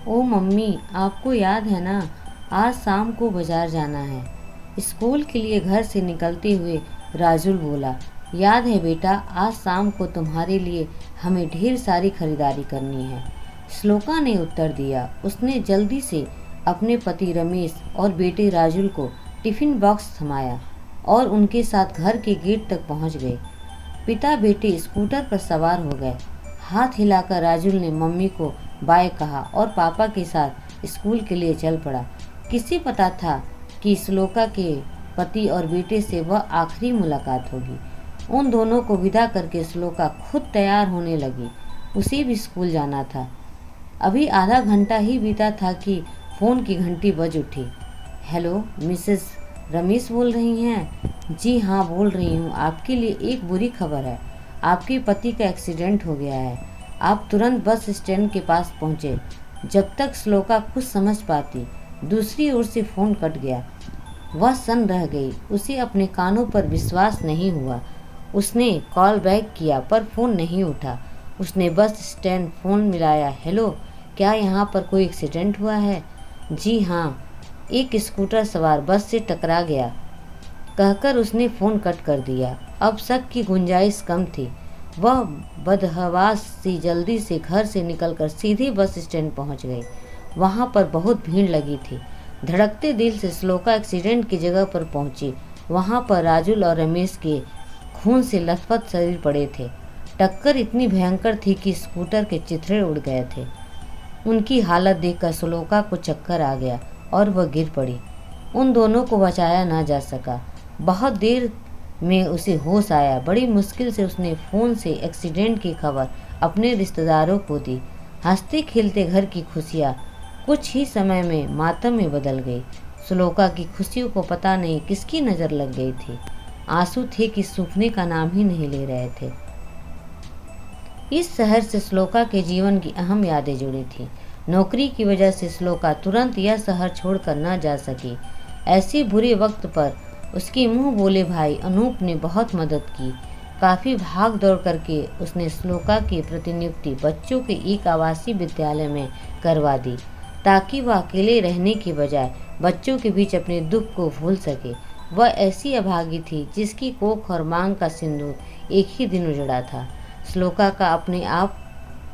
ओ mummy, आपको याद है ना, आज शाम को बाजार जाना है। स्कूल के लिए घर से निकलते हुए राजुल बोला। याद है बेटा, आज शाम को तुम्हारे लिए हमें ढेर सारी खरीदारी करनी है। श्लोका ने उत्तर दिया। उसने जल्दी से अपने पति रमेश और बेटे राजुल को टिफिन बॉक्स थमाया और उनके साथ घर के गेट तक पहुंच गए। पिता बेटे स्कूटर पर सवार हो गए। हाथ हिलाकर राजुल ने मम्मी को बाय कहा और पापा के साथ स्कूल के लिए चल पड़ा। किसे पता था कि श्लोका के पति और बेटे से वह आखिरी मुलाकात होगी। उन दोनों को विदा करके श्लोका खुद तैयार होने लगी। उसे भी स्कूल जाना था। अभी आधा घंटा ही बीता था कि फ़ोन की घंटी बज उठी। हेलो, मिसेस रमेश बोल रही हैं? जी हाँ, बोल रही हूँ। आपके लिए एक बुरी खबर है। आपके पति का एक्सीडेंट हो गया है। आप तुरंत बस स्टैंड के पास पहुँचे। जब तक श्लोका कुछ समझ पाती, दूसरी ओर से फ़ोन कट गया। वह सन्न रह गई। उसे अपने कानों पर विश्वास नहीं हुआ। उसने कॉल बैक किया पर फ़ोन नहीं उठा। उसने बस स्टैंड फ़ोन मिलाया। हेलो, क्या यहाँ पर कोई एक्सीडेंट हुआ है? जी हाँ, एक स्कूटर सवार बस से टकरा गया, कहकर उसने फ़ोन कट कर दिया। अब शक की गुंजाइश कम थी। वह बदहवास सी जल्दी से घर से निकलकर सीधे बस स्टैंड पहुंच गई। वहां पर बहुत भीड़ लगी थी। धड़कते दिल से श्लोका एक्सीडेंट की जगह पर पहुंची। वहां पर राजुल और रमेश के खून से लथपथ शरीर पड़े थे। टक्कर इतनी भयंकर थी कि स्कूटर के चिथड़े उड़ गए थे। उनकी हालत देखकर श्लोका को चक्कर आ गया और वह गिर पड़ी। उन दोनों को बचाया ना जा सका। बहुत देर में उसे होश आया। बड़ी मुश्किल से उसने फ़ोन से एक्सीडेंट की खबर अपने रिश्तेदारों को दी। हंसते खेलते घर की खुशियाँ कुछ ही समय में मातम में बदल गई। श्लोका की खुशियों को पता नहीं किसकी नज़र लग गई थी। आंसू थे कि सूखने का नाम ही नहीं ले रहे थे। इस शहर से श्लोका के जीवन की अहम यादें जुड़ी थी। नौकरी की वजह से श्लोका तुरंत यह शहर छोड़कर न जा सकी। ऐसे बुरे वक्त पर उसके मुंह बोले भाई अनूप ने बहुत मदद की। काफ़ी भाग दौड़ करके उसने श्लोका की प्रतिनियुक्ति बच्चों के एक आवासीय विद्यालय में करवा दी, ताकि वह अकेले रहने के बजाय बच्चों के बीच अपने दुख को भूल सके। वह ऐसी अभागी थी जिसकी कोख और मांग का सिंदूर एक ही दिन उजड़ा था। श्लोका का अपने आप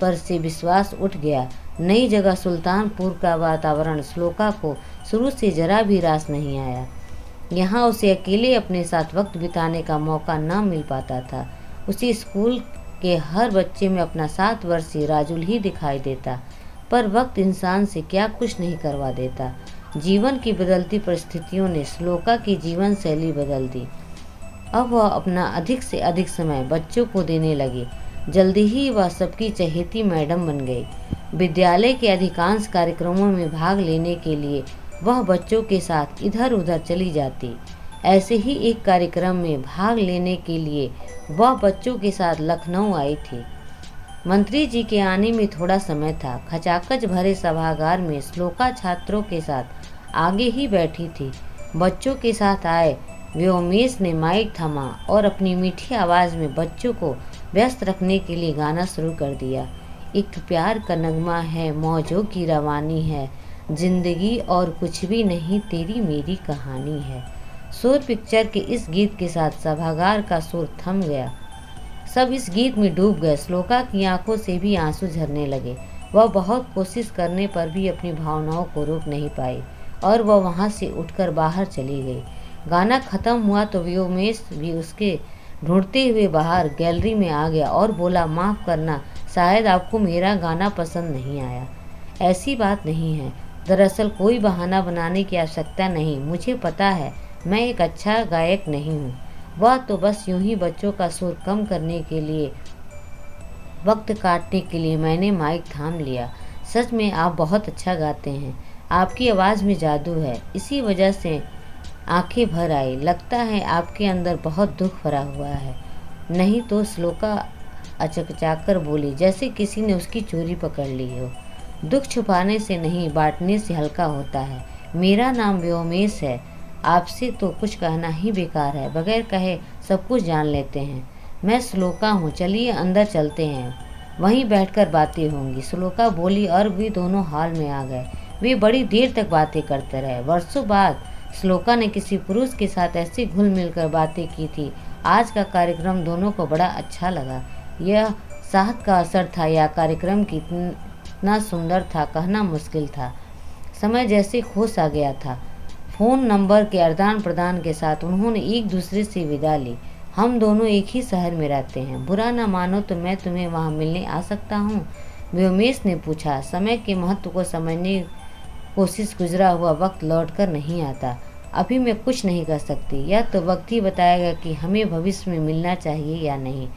पर से विश्वास उठ गया। नई जगह सुल्तानपुर का वातावरण श्लोका को शुरू से जरा भी रास नहीं आया। यहाँ उसे अकेले अपने साथ वक्त बिताने का मौका न मिल पाता था। उसे स्कूल के हर बच्चे में अपना 7 वर्षीय राजुल ही दिखाई देता, पर वक्त इंसान से क्या कुछ नहीं करवा देता। जीवन की बदलती परिस्थितियों ने श्लोका की जीवन शैली बदल दी। अब वह अपना अधिक से अधिक समय बच्चों को देने लगी। जल्दी ही वह सबकी चहेती मैडम बन गई। विद्यालय के अधिकांश कार्यक्रमों में भाग लेने के लिए वह बच्चों के साथ इधर उधर चली जाती। ऐसे ही एक कार्यक्रम में भाग लेने के लिए वह बच्चों के साथ लखनऊ आई थी। मंत्री जी के आने में थोड़ा समय था। खचाखच भरे सभागार में श्लोका छात्रों के साथ आगे ही बैठी थी। बच्चों के साथ आए व्योमेश ने माइक थमा और अपनी मीठी आवाज़ में बच्चों को व्यस्त रखने के लिए गाना शुरू कर दिया। एक प्यार का नगमा है, मौजों की रवानी है, जिंदगी और कुछ भी नहीं, तेरी मेरी कहानी है। शोर पिक्चर के इस गीत के साथ सभागार का शोर थम गया। सब इस गीत में डूब गए। श्लोका की आंखों से भी आंसू झरने लगे। वह बहुत कोशिश करने पर भी अपनी भावनाओं को रोक नहीं पाई और वह वहां से उठकर बाहर चली गई। गाना खत्म हुआ तो व्योमेश भी उसके ढूंढते हुए बाहर गैलरी में आ गया और बोला, माफ़ करना, शायद आपको मेरा गाना पसंद नहीं आया। ऐसी बात नहीं है। दरअसल कोई बहाना बनाने की आवश्यकता नहीं। मुझे पता है मैं एक अच्छा गायक नहीं हूँ। वह तो बस यूं ही बच्चों का शोर कम करने के लिए, वक्त काटने के लिए मैंने माइक थाम लिया। सच में आप बहुत अच्छा गाते हैं। आपकी आवाज़ में जादू है। इसी वजह से आंखें भर आई। लगता है आपके अंदर बहुत दुख भरा हुआ है। नहीं तो, श्लोका अचकचाकर बोली, जैसे किसी ने उसकी चोरी पकड़ ली हो। दुख छुपाने से नहीं, बांटने से हल्का होता है। मेरा नाम व्योमेश है। आपसे तो कुछ कहना ही बेकार है। बगैर कहे सब कुछ जान लेते हैं। मैं श्लोका हूँ। चलिए अंदर चलते हैं। वहीं बैठकर बातें होंगी, श्लोका बोली और भी दोनों हॉल में आ गए। वे बड़ी देर तक बातें करते रहे। वर्षों बाद श्लोका ने किसी पुरुष के साथ ऐसी घुल मिलकर बातें की थी। आज का कार्यक्रम दोनों को बड़ा अच्छा लगा। यह साहस का असर था या कार्यक्रम कितना सुंदर था कहना मुश्किल था। समय जैसे होश आ गया था। फ़ोन नंबर के आदान प्रदान के साथ उन्होंने एक दूसरे से विदा ली। हम दोनों एक ही शहर में रहते हैं, बुरा न मानो तो मैं तुम्हें वहाँ मिलने आ सकता हूँ? व्योमेश ने पूछा। समय के महत्व को समझने की कोशिश गुजरा हुआ वक्त लौट कर नहीं आता। अभी मैं कुछ नहीं कर सकती, यह तो वक्त ही बताएगा कि हमें भविष्य में मिलना चाहिए या नहीं।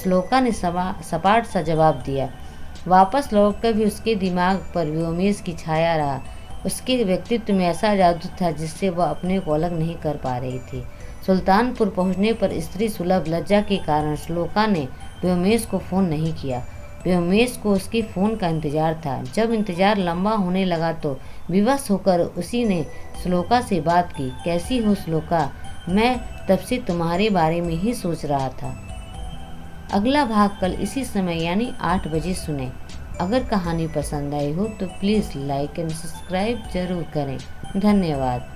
श्लोका ने सपाट सा जवाब दिया। वापस लौटकर भी उसके दिमाग पर व्योमेश की छाया रहा। उसके व्यक्तित्व में ऐसा जादू था जिससे वह अपने को अलग नहीं कर पा रही थी। सुल्तानपुर पहुंचने पर स्त्री सुलभ लज्जा के कारण श्लोका ने व्योमेश को फ़ोन नहीं किया। व्योमेश को उसके फ़ोन का इंतज़ार था। जब इंतज़ार लंबा होने लगा तो विवश होकर उसी ने श्लोका से बात की। कैसी हो श्लोका? मैं तब से तुम्हारे बारे में ही सोच रहा था। अगला भाग कल इसी समय यानी 8 बजे सुने। अगर कहानी पसंद आई हो तो प्लीज़ लाइक एंड सब्सक्राइब ज़रूर करें। धन्यवाद।